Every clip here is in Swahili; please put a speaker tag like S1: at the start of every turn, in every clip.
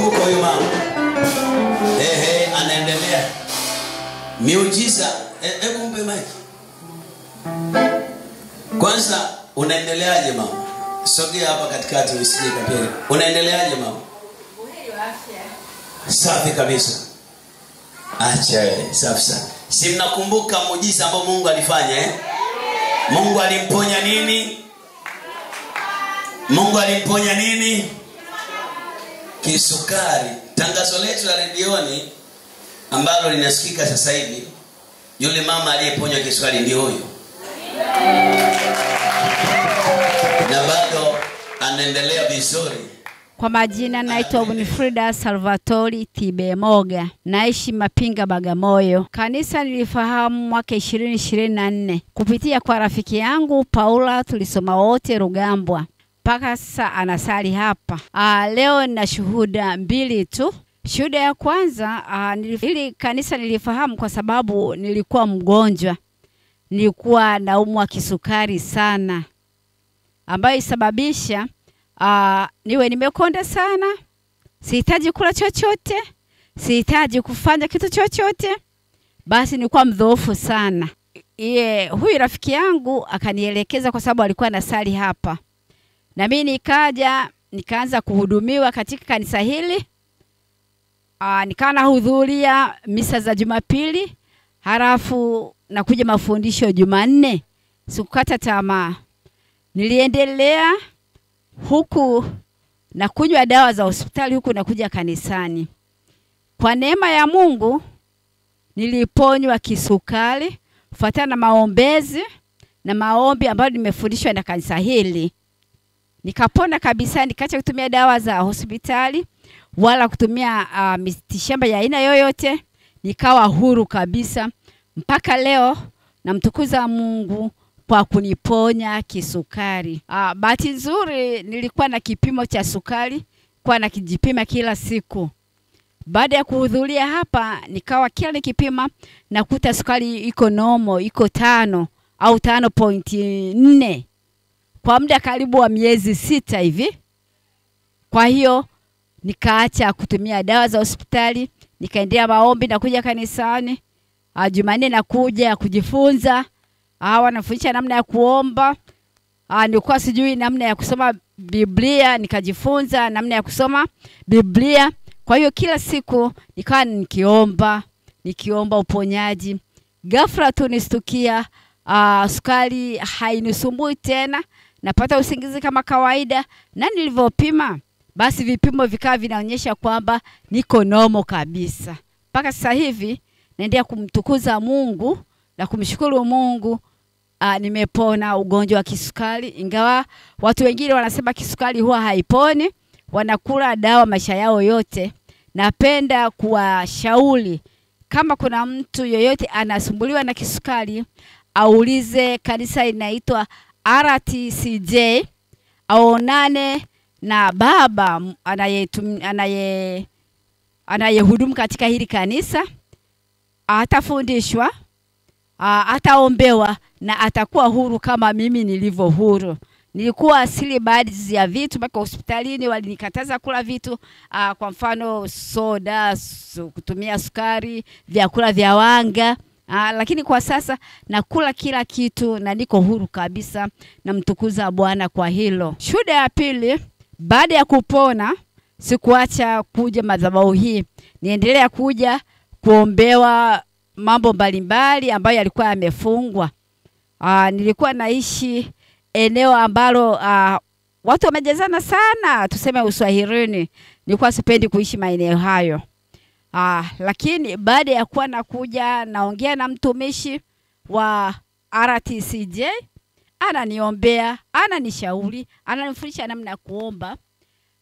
S1: Mnakumbuka huyo mama? Anaendelea. Miujiza. Hebu mpe mic. Kwanza unaendeleaje mama? Sogea hapa katikati usije kapele. Unaendeleaje mama?
S2: Buheri wa afya.
S1: Safi kabisa. Acha safi sana. Si mnakumbuka muujiza ambao Mungu alifanya Mungu alimponya nini? Mungu alimponya nini? Kisukari. Tangazo letu la redioni ambalo linasikika sasa hivi, yule mama aliyeponywa kisukari ndio huyo. Na bado anaendelea vizuri.
S3: Kwa majina naitwa Winfrida Salvatori Tibemoga. Naishi Mapinga, Bagamoyo. Kanisa nilifahamu mwaka 2024 kupitia kwa rafiki yangu Paula, tulisoma wote Rugambwa. Mpaka sasa anasali hapa. Leo nina shuhuda 2 tu. Shuhuda ya kwanza, ili kanisa nilifahamu kwa sababu nilikuwa mgonjwa. Nilikuwa naumwa kisukari sana, ambayo isababisha niwe nimekonda sana. Sihitaji kula chochote, sihitaji kufanya kitu chochote. Basi nilikuwa mdhoofu sana. Huyu rafiki yangu akanielekeza kwa sababu alikuwa anasali hapa. Na mimi nikaanza kuhudumiwa katika kanisa hili. Nikawa hudhuria misa za Jumapili, halafu nakuja mafundisho Jumanne. Sikukata tamaa. Niliendelea huku na kunywa dawa za hospitali, huku nakuja kanisani. Kwa neema ya Mungu niliponywa kisukari kufuatana na maombezi na maombi ambayo nimefundishwa na kanisa hili. Nikapona kabisa, nikaacha kutumia dawa za hospitali wala kutumia mitishamba ya aina yoyote. Nikawa huru kabisa. Mpaka leo namtukuza Mungu kwa kuniponya kisukari. Bahati nzuri nilikuwa na kipimo cha sukari, kwa nakijipima kila siku. Baada ya kuhudhuria hapa, nikawa kila nikipima nakuta sukari iko normal, iko 5 au 5.4 kwa muda karibu wa miezi 6 hivi. Kwa hiyo nikaacha kutumia dawa za hospitali, nikaendelea maombi na kuja kanisani. Jumanne nakuja kujifunza. Wanafundisha namna ya kuomba. Nilikuwa sijui namna ya kusoma Biblia, nikajifunza namna ya kusoma Biblia. Kwa hiyo kila siku nikawa nikiomba uponyaji. Ghafla tu nistukia sukari hainisumbui tena, napata usingizi kama kawaida. Na nilivyopima, basi vipimo vikawa vinaonyesha kwamba niko normal kabisa. Mpaka sasa hivi naendelea kumtukuza Mungu na kumshukuru Mungu. Nimepona ugonjwa wa kisukari, ingawa watu wengine wanasema kisukari huwa haiponi, wanakula dawa maisha yao yote. Napenda kuwashauri kama kuna mtu yoyote anasumbuliwa na kisukari, aulize kanisa inaitwa RTCJ, aonane na baba anayehudumu katika hili kanisa. Atafundishwa, ataombewa na atakuwa huru kama mimi nilivyo huru. Nilikuwa asili baadhi ya vitu mpaka hospitalini walinikataza kula vitu, kwa mfano soda, kutumia sukari, vyakula vya wanga. Lakini kwa sasa nakula kila kitu na niko huru kabisa, na mtukuza Bwana kwa hilo. Shuhuda ya pili, baada ya kupona sikuacha kuja madhabahu hii. Niendelea kuja kuombewa mambo mbalimbali ambayo yalikuwa yamefungwa. Nilikuwa naishi eneo ambalo watu wamejazana sana, tuseme Uswahilini. Nilikuwa sipendi kuishi maeneo hayo. Lakini baada ya kuwa nakuja naongea na mtumishi wa RTCJ, ananiombea, ananishauri, ananifundisha namna ya kuomba.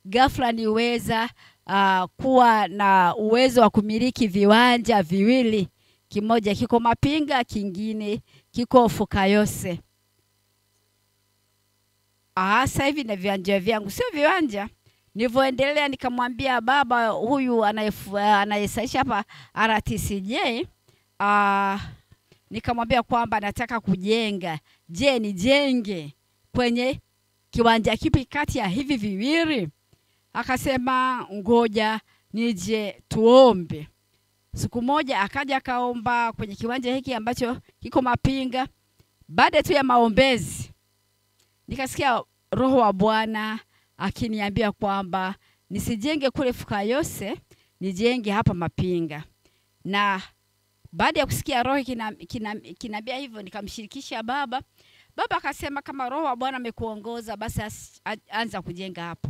S3: Ghafla niweza kuwa na uwezo wa kumiliki viwanja 2. Kimoja kiko Mapinga, kingine kiko Fukayose. Sasa hivi na viwanja vyangu, sio viwanja. Nilivyoendelea nikamwambia baba huyu anayesaisha hapa RTCJ, nikamwambia kwamba nataka kujenga. Je, nijenge kwenye kiwanja kipi kati ya hivi 2? akasema ngoja nije tuombe. Siku moja akaja akaomba kwenye kiwanja hiki ambacho kiko Mapinga. Baada tu ya maombezi nikasikia Roho wa Bwana akiniambia kwamba nisijenge kule Fukayose, nijenge hapa Mapinga. Na baada ya kusikia Roho kinambia hivyo, nikamshirikisha baba. Baba akasema kama Roho wa Bwana amekuongoza basi anza kujenga hapo.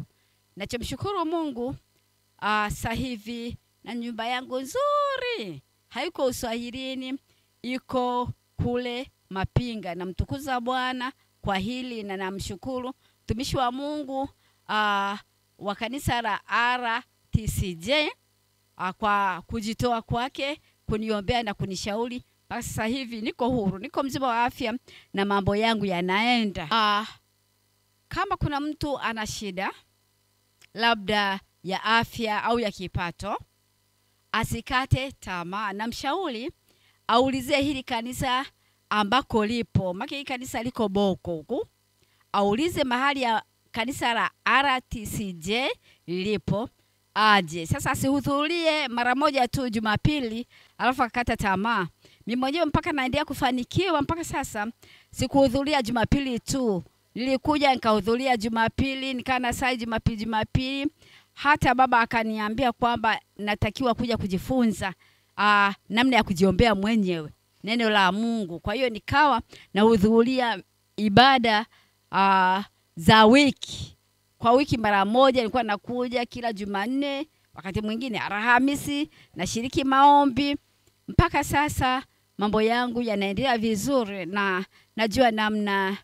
S3: Nachomshukuru Mungu, sasa hivi na nyumba yangu nzuri haiko Uswahilini, iko kule Mapinga. Namtukuza Bwana kwa hili na namshukuru mtumishi wa Mungu wa kanisa la RTCJ kwa kujitoa kwake kuniombea na kunishauri. Basi sasa hivi niko huru, niko mzima wa afya na mambo yangu yanaenda. Kama kuna mtu ana shida labda ya afya au ya kipato, asikate tamaa. Namshauri aulize hili kanisa ambako lipo. Maki hili kanisa liko Boko huku. Aulize mahali ya kanisa la RTCJ lipo, aje. Sasa asihudhurie mara moja tu Jumapili alafu akakata tamaa. Mimi mwenyewe mpaka naendelea kufanikiwa mpaka sasa sikuhudhuria Jumapili tu. Nilikuja nikahudhuria Jumapili, nikana sai Jumapili. Hata baba akaniambia kwamba natakiwa kuja kujifunza namna ya kujiombea mwenyewe neno la Mungu. Kwa hiyo nikawa nahudhuria ibada za wiki. Kwa wiki mara moja nilikuwa nakuja kila Jumanne, wakati mwingine Alhamisi, nashiriki maombi. Mpaka sasa mambo yangu yanaendelea vizuri na najua namna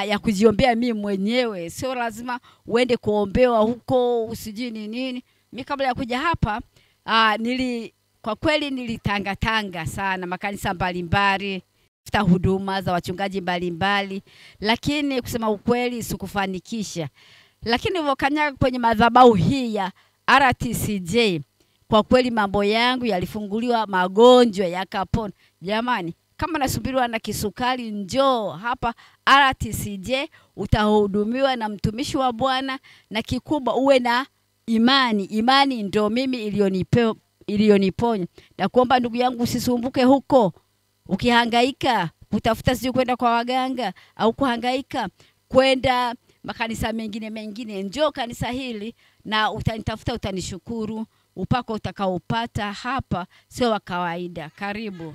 S3: ya kujiombea mimi mwenyewe. Sio lazima uende kuombewa huko usijui nini. Mimi kabla ya kuja hapa kwa kweli nilitanga sana makanisa mbalimbali, futa huduma za wachungaji mbalimbali, lakini kusema ukweli sikufanikisha. Lakini nilipokanyaga kwenye madhabahu hii ya RTCJ, kwa kweli mambo yangu yalifunguliwa, magonjwa yakapona. Jamani, kama nasubiriwa na kisukari, njoo hapa RTCJ utahudumiwa na mtumishi wa Bwana, na kikubwa uwe na imani. Imani ndio mimi iliyoniponya. Na kuomba ndugu yangu usisumbuke huko ukihangaika kutafuta sio kwenda kwa waganga au kuhangaika kwenda makanisa mengine. Njoo kanisa hili na utanitafuta, utanishukuru. Upako utakaopata hapa sio wa kawaida. Karibu.